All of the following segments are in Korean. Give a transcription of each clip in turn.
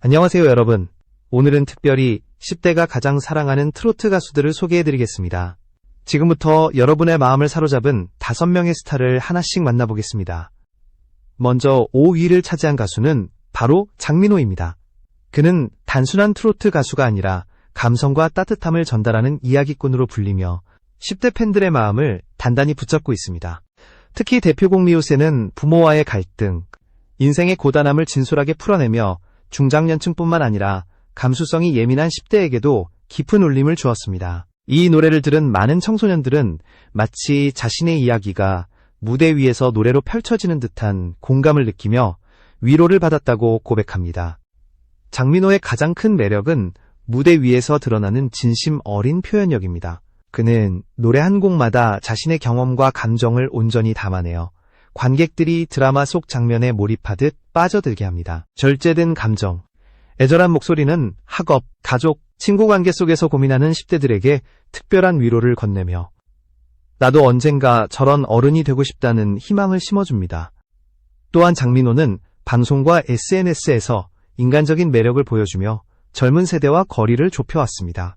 안녕하세요, 여러분. 오늘은 특별히 10대가 가장 사랑하는 트로트 가수들을 소개해드리겠습니다. 지금부터 여러분의 마음을 사로잡은 5명의 스타를 하나씩 만나보겠습니다. 먼저 5위를 차지한 가수는 바로 장민호입니다. 그는 단순한 트로트 가수가 아니라 감성과 따뜻함을 전달하는 이야기꾼으로 불리며 10대 팬들의 마음을 단단히 붙잡고 있습니다. 특히 대표곡 미우새는 부모와의 갈등, 인생의 고단함을 진솔하게 풀어내며 중장년층뿐만 아니라 감수성이 예민한 10대에게도 깊은 울림을 주었습니다. 이 노래를 들은 많은 청소년들은 마치 자신의 이야기가 무대 위에서 노래로 펼쳐지는 듯한 공감을 느끼며 위로를 받았다고 고백합니다. 장민호의 가장 큰 매력은 무대 위에서 드러나는 진심 어린 표현력입니다. 그는 노래 한 곡마다 자신의 경험과 감정을 온전히 담아내어 관객들이 드라마 속 장면에 몰입하듯 빠져들게 합니다. 절제된 감정, 애절한 목소리는 학업, 가족, 친구 관계 속에서 고민하는 10대들에게 특별한 위로를 건네며 나도 언젠가 저런 어른이 되고 싶다는 희망을 심어줍니다. 또한 장민호는 방송과 SNS에서 인간적인 매력을 보여주며 젊은 세대와 거리를 좁혀왔습니다.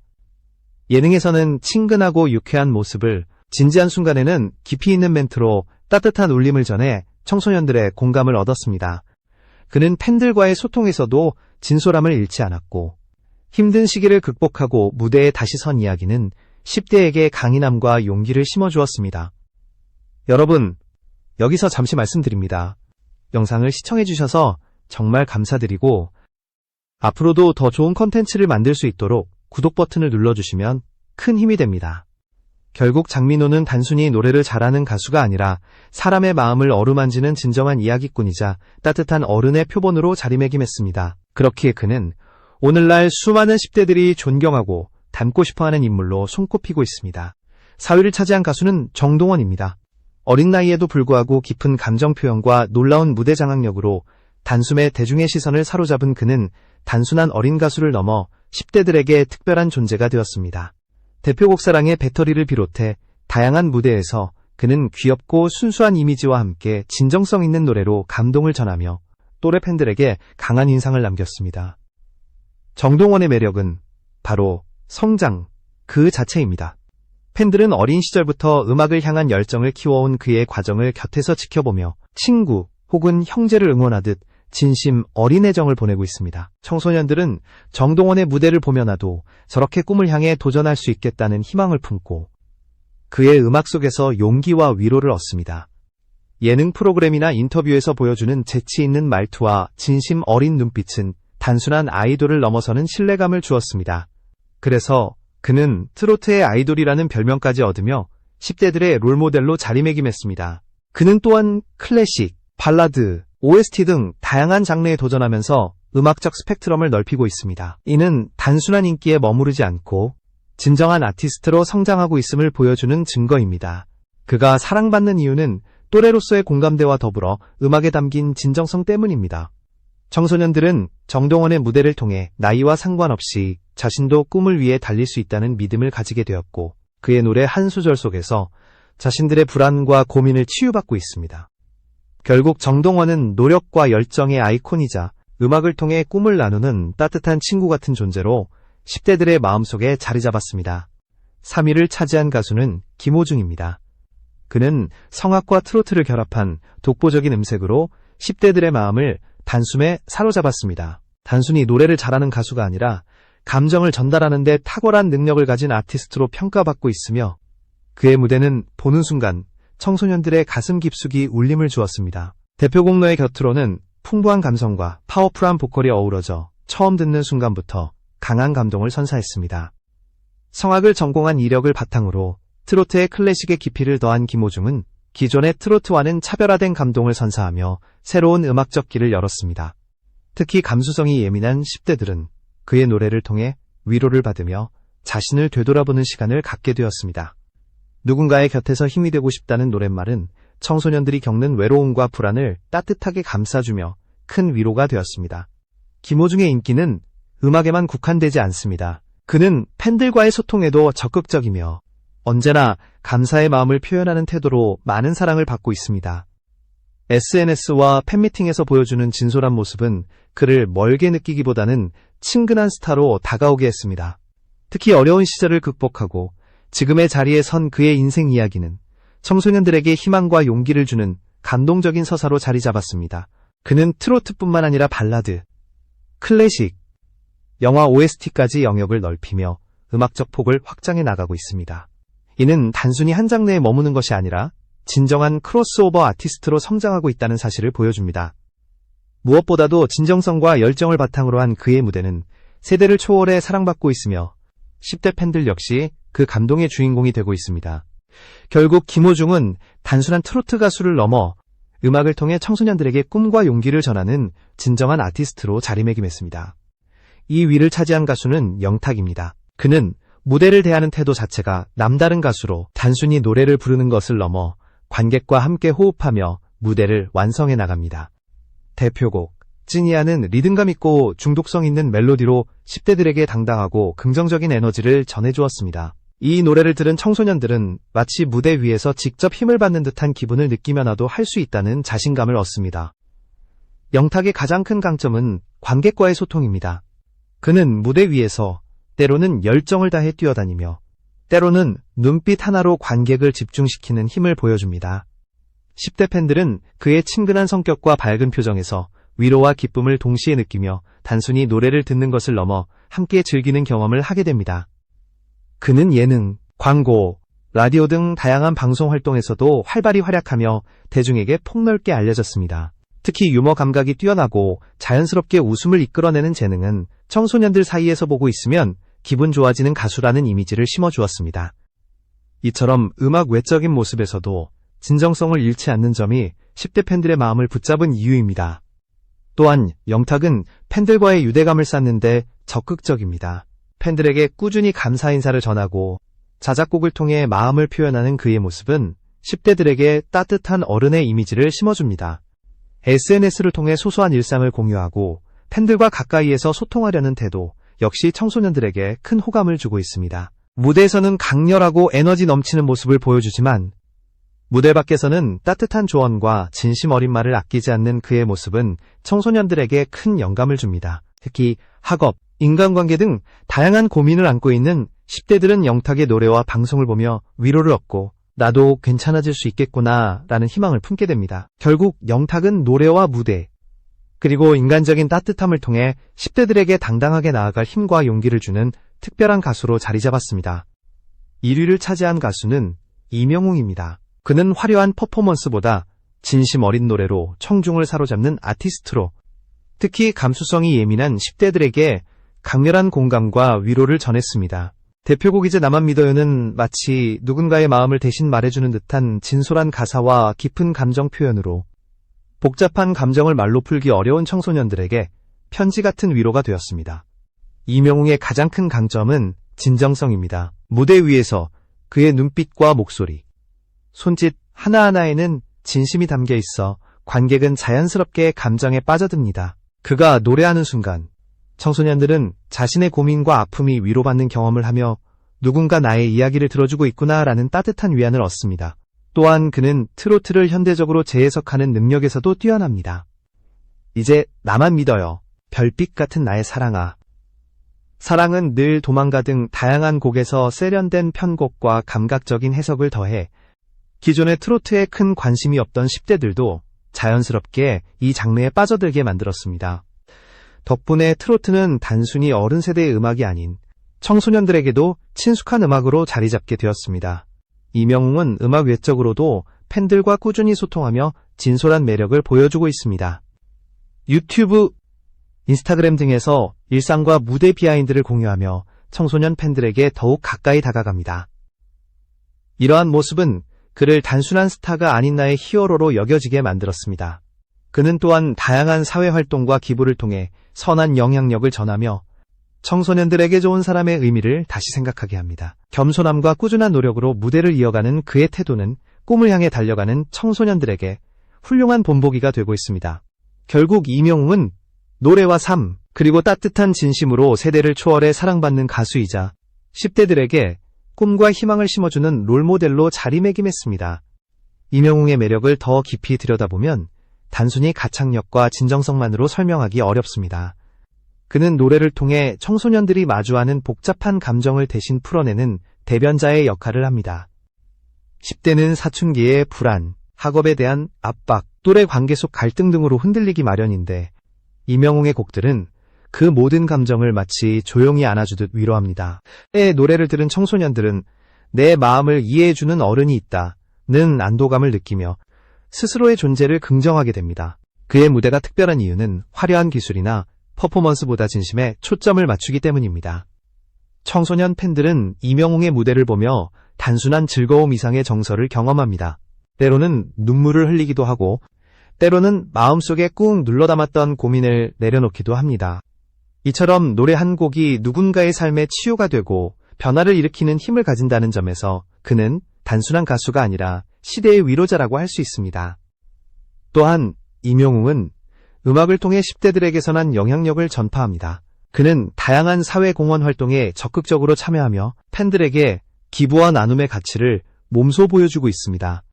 예능에서는 친근하고 유쾌한 모습을, 진지한 순간에는 깊이 있는 멘트로 따뜻한 울림을 전해 청소년들의 공감을 얻었습니다. 그는 팬들과의 소통에서도 진솔함을 잃지 않았고 힘든 시기를 극복하고 무대에 다시 선 이야기는 10대에게 강인함과 용기를 심어주었습니다. 여러분, 여기서 잠시 말씀드립니다. 영상을 시청해주셔서 정말 감사드리고 앞으로도 더 좋은 컨텐츠를 만들 수 있도록 구독 버튼을 눌러주시면 큰 힘이 됩니다. 결국 장민호는 단순히 노래를 잘하는 가수가 아니라 사람의 마음을 어루만지는 진정한 이야기꾼이자 따뜻한 어른의 표본으로 자리매김했습니다. 그렇기에 그는 오늘날 수많은 10대들이 존경하고 닮고 싶어하는 인물로 손꼽히고 있습니다. 4위를 차지한 가수는 정동원입니다. 어린 나이에도 불구하고 깊은 감정 표현과 놀라운 무대 장악력으로 단숨에 대중의 시선을 사로잡은 그는 단순한 어린 가수를 넘어 10대들에게 특별한 존재가 되었습니다. 대표곡 사랑의 배터리를 비롯해 다양한 무대에서 그는 귀엽고 순수한 이미지와 함께 진정성 있는 노래로 감동을 전하며 또래 팬들에게 강한 인상을 남겼습니다. 정동원의 매력은 바로 성장 그 자체입니다. 팬들은 어린 시절부터 음악을 향한 열정을 키워온 그의 과정을 곁에서 지켜보며 친구 혹은 형제를 응원하듯 진심 어린 애정을 보내고 있습니다. 청소년들은 정동원의 무대를 보며 나도 저렇게 꿈을 향해 도전할 수 있겠다는 희망을 품고 그의 음악 속에서 용기와 위로를 얻습니다. 예능 프로그램이나 인터뷰에서 보여주는 재치 있는 말투와 진심 어린 눈빛은 단순한 아이돌을 넘어서는 신뢰감을 주었습니다. 그래서 그는 트로트의 아이돌이라는 별명까지 얻으며 10대들의 롤모델로 자리매김했습니다. 그는 또한 클래식, 발라드, OST 등 다양한 장르에 도전하면서 음악적 스펙트럼을 넓히고 있습니다. 이는 단순한 인기에 머무르지 않고 진정한 아티스트로 성장하고 있음을 보여주는 증거입니다. 그가 사랑받는 이유는 또래로서의 공감대와 더불어 음악에 담긴 진정성 때문입니다. 청소년들은 정동원의 무대를 통해 나이와 상관없이 자신도 꿈을 위해 달릴 수 있다는 믿음을 가지게 되었고 그의 노래 한 소절 속에서 자신들의 불안과 고민을 치유받고 있습니다. 결국 정동원은 노력과 열정의 아이콘이자 음악을 통해 꿈을 나누는 따뜻한 친구 같은 존재로 10대들의 마음속에 자리 잡았습니다. 3위를 차지한 가수는 김호중입니다. 그는 성악과 트로트를 결합한 독보적인 음색으로 10대들의 마음을 단숨에 사로잡았습니다. 단순히 노래를 잘하는 가수가 아니라 감정을 전달하는 데 탁월한 능력을 가진 아티스트로 평가받고 있으며 그의 무대는 보는 순간 청소년들의 가슴 깊숙이 울림을 주었습니다. 대표곡 너의 곁으로는 풍부한 감성과 파워풀한 보컬이 어우러져 처음 듣는 순간부터 강한 감동을 선사했습니다. 성악을 전공한 이력을 바탕으로 트로트의 클래식의 깊이를 더한 김호중은 기존의 트로트와는 차별화된 감동을 선사하며 새로운 음악적 길을 열었습니다. 특히 감수성이 예민한 10대들은 그의 노래를 통해 위로를 받으며 자신을 되돌아보는 시간을 갖게 되었습니다. 누군가의 곁에서 힘이 되고 싶다는 노랫말은 청소년들이 겪는 외로움과 불안을 따뜻하게 감싸주며 큰 위로가 되었습니다. 김호중의 인기는 음악에만 국한되지 않습니다. 그는 팬들과의 소통에도 적극적이며 언제나 감사의 마음을 표현하는 태도로 많은 사랑을 받고 있습니다. SNS와 팬미팅에서 보여주는 진솔한 모습은 그를 멀게 느끼기보다는 친근한 스타로 다가오게 했습니다. 특히 어려운 시절을 극복하고 지금의 자리에 선 그의 인생 이야기는 청소년들에게 희망과 용기를 주는 감동적인 서사로 자리 잡았습니다. 그는 트로트뿐만 아니라 발라드, 클래식, 영화 OST까지 영역을 넓히며 음악적 폭을 확장해 나가고 있습니다. 이는 단순히 한 장르에 머무는 것이 아니라 진정한 크로스오버 아티스트로 성장하고 있다는 사실을 보여줍니다. 무엇보다도 진정성과 열정을 바탕으로 한 그의 무대는 세대를 초월해 사랑받고 있으며 10대 팬들 역시 그 감동의 주인공이 되고 있습니다. 결국 김호중은 단순한 트로트 가수를 넘어 음악을 통해 청소년들에게 꿈과 용기를 전하는 진정한 아티스트로 자리매김했습니다. 이 위를 차지한 가수는 영탁입니다. 그는 무대를 대하는 태도 자체가 남다른 가수로 단순히 노래를 부르는 것을 넘어 관객과 함께 호흡하며 무대를 완성해 나갑니다. 대표곡 찐이야는 리듬감 있고 중독성 있는 멜로디로 10대들에게 당당하고 긍정적인 에너지를 전해주었습니다. 이 노래를 들은 청소년들은 마치 무대 위에서 직접 힘을 받는 듯한 기분을 느끼면서도 할 수 있다는 자신감을 얻습니다. 영탁의 가장 큰 강점은 관객과의 소통입니다. 그는 무대 위에서 때로는 열정을 다해 뛰어다니며 때로는 눈빛 하나로 관객을 집중시키는 힘을 보여줍니다. 10대 팬들은 그의 친근한 성격과 밝은 표정에서 위로와 기쁨을 동시에 느끼며 단순히 노래를 듣는 것을 넘어 함께 즐기는 경험을 하게 됩니다. 그는 예능, 광고, 라디오 등 다양한 방송 활동에서도 활발히 활약하며 대중에게 폭넓게 알려졌습니다. 특히 유머 감각이 뛰어나고 자연스럽게 웃음을 이끌어내는 재능은 청소년들 사이에서 보고 있으면 기분 좋아지는 가수라는 이미지를 심어주었습니다. 이처럼 음악 외적인 모습에서도 진정성을 잃지 않는 점이 10대 팬들의 마음을 붙잡은 이유입니다. 또한 영탁은 팬들과의 유대감을 쌓는데 적극적입니다. 팬들에게 꾸준히 감사 인사를 전하고 자작곡을 통해 마음을 표현하는 그의 모습은 10대들에게 따뜻한 어른의 이미지를 심어줍니다. SNS를 통해 소소한 일상을 공유하고 팬들과 가까이에서 소통하려는 태도 역시 청소년들에게 큰 호감을 주고 있습니다. 무대에서는 강렬하고 에너지 넘치는 모습을 보여주지만 무대 밖에서는 따뜻한 조언과 진심 어린 말을 아끼지 않는 그의 모습은 청소년들에게 큰 영감을 줍니다. 특히 학업, 인간관계 등 다양한 고민을 안고 있는 10대들은 영탁의 노래와 방송을 보며 위로를 얻고 나도 괜찮아질 수 있겠구나 라는 희망을 품게 됩니다. 결국 영탁은 노래와 무대, 그리고 인간적인 따뜻함을 통해 10대들에게 당당하게 나아갈 힘과 용기를 주는 특별한 가수로 자리 잡았습니다. 1위를 차지한 가수는 이명웅입니다. 그는 화려한 퍼포먼스보다 진심 어린 노래로 청중을 사로잡는 아티스트로 특히 감수성이 예민한 10대들에게 강렬한 공감과 위로를 전했습니다. 대표곡이제 나만 믿어요는 마치 누군가의 마음을 대신 말해주는 듯한 진솔한 가사와 깊은 감정 표현으로 복잡한 감정을 말로 풀기 어려운 청소년들에게 편지 같은 위로가 되었습니다. 이명웅의 가장 큰 강점은 진정성입니다. 무대 위에서 그의 눈빛과 목소리, 손짓 하나하나에는 진심이 담겨 있어 관객은 자연스럽게 감정에 빠져듭니다. 그가 노래하는 순간 청소년들은 자신의 고민과 아픔이 위로받는 경험을 하며 누군가 나의 이야기를 들어주고 있구나라는 따뜻한 위안을 얻습니다. 또한 그는 트로트를 현대적으로 재해석하는 능력에서도 뛰어납니다. 이제 나만 믿어요. 별빛 같은 나의 사랑아. 사랑은 늘 도망가 등 다양한 곡에서 세련된 편곡과 감각적인 해석을 더해 기존의 트로트에 큰 관심이 없던 10대들도 자연스럽게 이 장르에 빠져들게 만들었습니다. 덕분에 트로트는 단순히 어른 세대의 음악이 아닌 청소년들에게도 친숙한 음악으로 자리 잡게 되었습니다. 이명웅은 음악 외적으로도 팬들과 꾸준히 소통하며 진솔한 매력을 보여주고 있습니다. 유튜브, 인스타그램 등에서 일상과 무대 비하인드를 공유하며 청소년 팬들에게 더욱 가까이 다가갑니다. 이러한 모습은 그를 단순한 스타가 아닌 나의 히어로로 여겨지게 만들었습니다. 그는 또한 다양한 사회활동과 기부를 통해 선한 영향력을 전하며 청소년들에게 좋은 사람의 의미를 다시 생각하게 합니다. 겸손함과 꾸준한 노력으로 무대를 이어가는 그의 태도는 꿈을 향해 달려가는 청소년들에게 훌륭한 본보기가 되고 있습니다. 결국 이명웅은 노래와 삶, 그리고 따뜻한 진심으로 세대를 초월해 사랑받는 가수이자 10대들에게 꿈과 희망을 심어주는 롤모델로 자리매김했습니다. 이명웅의 매력을 더 깊이 들여다보면 단순히 가창력과 진정성만으로 설명하기 어렵습니다. 그는 노래를 통해 청소년들이 마주하는 복잡한 감정을 대신 풀어내는 대변자의 역할을 합니다. 10대는 사춘기의 불안, 학업에 대한 압박, 또래 관계 속 갈등 등으로 흔들리기 마련인데 이명웅의 곡들은 그 모든 감정을 마치 조용히 안아주듯 위로합니다. 그의 노래를 들은 청소년들은 내 마음을 이해해주는 어른이 있다는 안도감을 느끼며 스스로의 존재를 긍정하게 됩니다. 그의 무대가 특별한 이유는 화려한 기술이나 퍼포먼스보다 진심에 초점을 맞추기 때문입니다. 청소년 팬들은 이명웅의 무대를 보며 단순한 즐거움 이상의 정서를 경험합니다. 때로는 눈물을 흘리기도 하고 때로는 마음속에 꾹 눌러담았던 고민을 내려놓기도 합니다. 이처럼 노래 한 곡이 누군가의 삶에 치유가 되고 변화를 일으키는 힘을 가진다는 점에서 그는 단순한 가수가 아니라 시대의 위로자라고 할 수 있습니다. 또한 이명웅은 음악을 통해 10대들에게 선한 영향력을 전파합니다. 그는 다양한 사회공헌 활동에 적극적으로 참여하며 팬들에게 기부와 나눔의 가치를 몸소 보여주고 있습니다.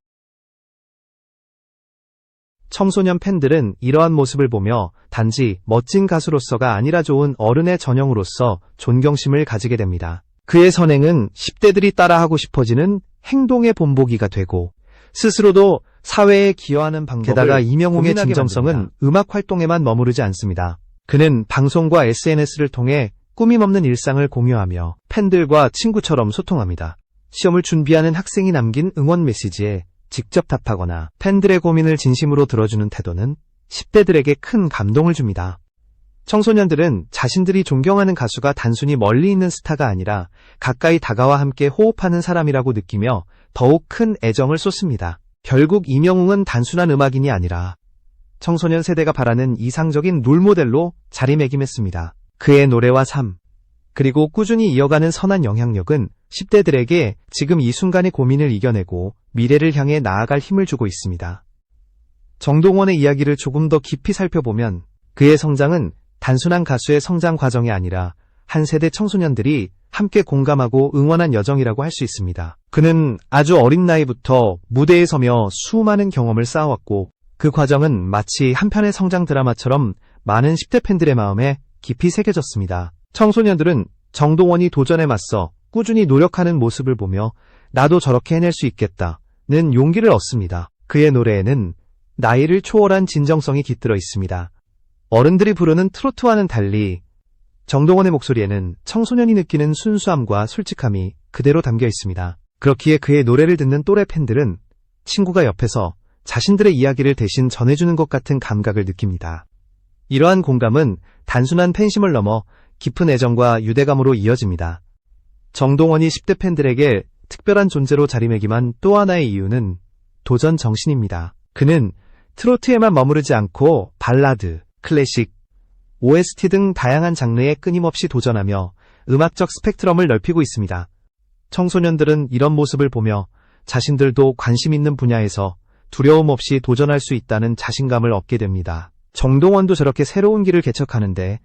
청소년 팬들은 이러한 모습을 보며 단지 멋진 가수로서가 아니라 좋은 어른의 전형으로서 존경심을 가지게 됩니다. 그의 선행은 10대들이 따라하고 싶어지는 행동의 본보기가 되고 스스로도 사회에 기여하는 방법을 게다가 이명웅의 진정성은 만듭니다. 음악 활동에만 머무르지 않습니다. 그는 방송과 SNS를 통해 꾸밈없는 일상을 공유하며 팬들과 친구처럼 소통합니다. 시험을 준비하는 학생이 남긴 응원 메시지에 직접 답하거나 팬들의 고민을 진심으로 들어주는 태도는 10대들에게 큰 감동을 줍니다. 청소년들은 자신들이 존경하는 가수가 단순히 멀리 있는 스타가 아니라 가까이 다가와 함께 호흡하는 사람이라고 느끼며 더욱 큰 애정을 쏟습니다. 결국 이명웅은 단순한 음악인이 아니라 청소년 세대가 바라는 이상적인 롤모델로 자리매김했습니다. 그의 노래와 삶, 그리고 꾸준히 이어가는 선한 영향력은 10대들에게 지금 이 순간의 고민을 이겨내고 미래를 향해 나아갈 힘을 주고 있습니다. 정동원의 이야기를 조금 더 깊이 살펴보면 그의 성장은 단순한 가수의 성장 과정이 아니라 한 세대 청소년들이 함께 공감하고 응원한 여정이라고 할 수 있습니다. 그는 아주 어린 나이부터 무대에 서며 수많은 경험을 쌓아왔고 그 과정은 마치 한편의 성장 드라마처럼 많은 10대 팬들의 마음에 깊이 새겨졌습니다. 청소년들은 정동원이 도전에 맞서 꾸준히 노력하는 모습을 보며 나도 저렇게 해낼 수 있겠다는 용기를 얻습니다. 그의 노래에는 나이를 초월한 진정성이 깃들어 있습니다. 어른들이 부르는 트로트와는 달리 정동원의 목소리에는 청소년이 느끼는 순수함과 솔직함이 그대로 담겨 있습니다. 그렇기에 그의 노래를 듣는 또래 팬들은 친구가 옆에서 자신들의 이야기를 대신 전해주는 것 같은 감각을 느낍니다. 이러한 공감은 단순한 팬심을 넘어 깊은 애정과 유대감으로 이어집니다. 정동원이 10대 팬들에게 특별한 존재로 자리매김한 또 하나의 이유는 도전 정신입니다. 그는 트로트에만 머무르지 않고 발라드, 클래식, OST 등 다양한 장르에 끊임없이 도전하며 음악적 스펙트럼을 넓히고 있습니다. 청소년들은 이런 모습을 보며 자신들도 관심 있는 분야에서 두려움 없이 도전할 수 있다는 자신감을 얻게 됩니다. 정동원도 저렇게 새로운 길을 개척하는데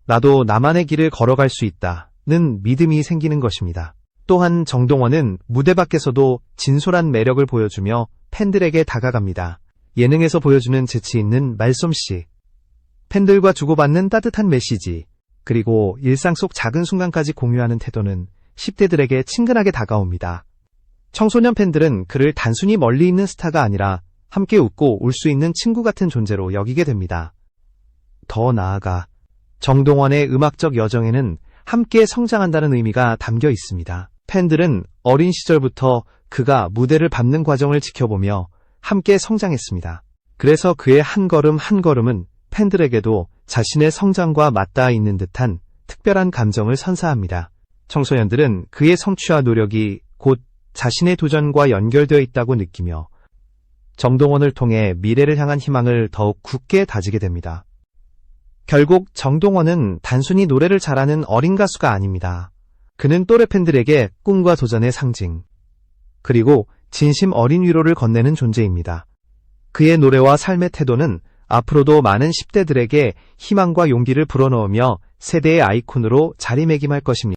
나도 나만의 길을 걸어갈 수 있다는 믿음이 생기는 것입니다. 또한 정동원은 무대 밖에서도 진솔한 매력을 보여주며 팬들에게 다가갑니다. 예능에서 보여주는 재치 있는 말솜씨, 팬들과 주고받는 따뜻한 메시지, 그리고 일상 속 작은 순간까지 공유하는 태도는 10대들에게 친근하게 다가옵니다. 청소년 팬들은 그를 단순히 멀리 있는 스타가 아니라 함께 웃고 울 수 있는 친구 같은 존재로 여기게 됩니다. 더 나아가 정동원의 음악적 여정에는 함께 성장한다는 의미가 담겨 있습니다. 팬들은 어린 시절부터 그가 무대를 밟는 과정을 지켜보며 함께 성장했습니다. 그래서 그의 한 걸음 한 걸음은 팬들에게도 자신의 성장과 맞닿아 있는 듯한 특별한 감정을 선사합니다. 청소년들은 그의 성취와 노력이 곧 자신의 도전과 연결되어 있다고 느끼며 정동원을 통해 미래를 향한 희망을 더욱 굳게 다지게 됩니다. 결국 정동원은 단순히 노래를 잘하는 어린 가수가 아닙니다. 그는 또래 팬들에게 꿈과 도전의 상징, 그리고 진심 어린 위로를 건네는 존재입니다. 그의 노래와 삶의 태도는 앞으로도 많은 10대들에게 희망과 용기를 불어넣으며 세대의 아이콘으로 자리매김할 것입니다.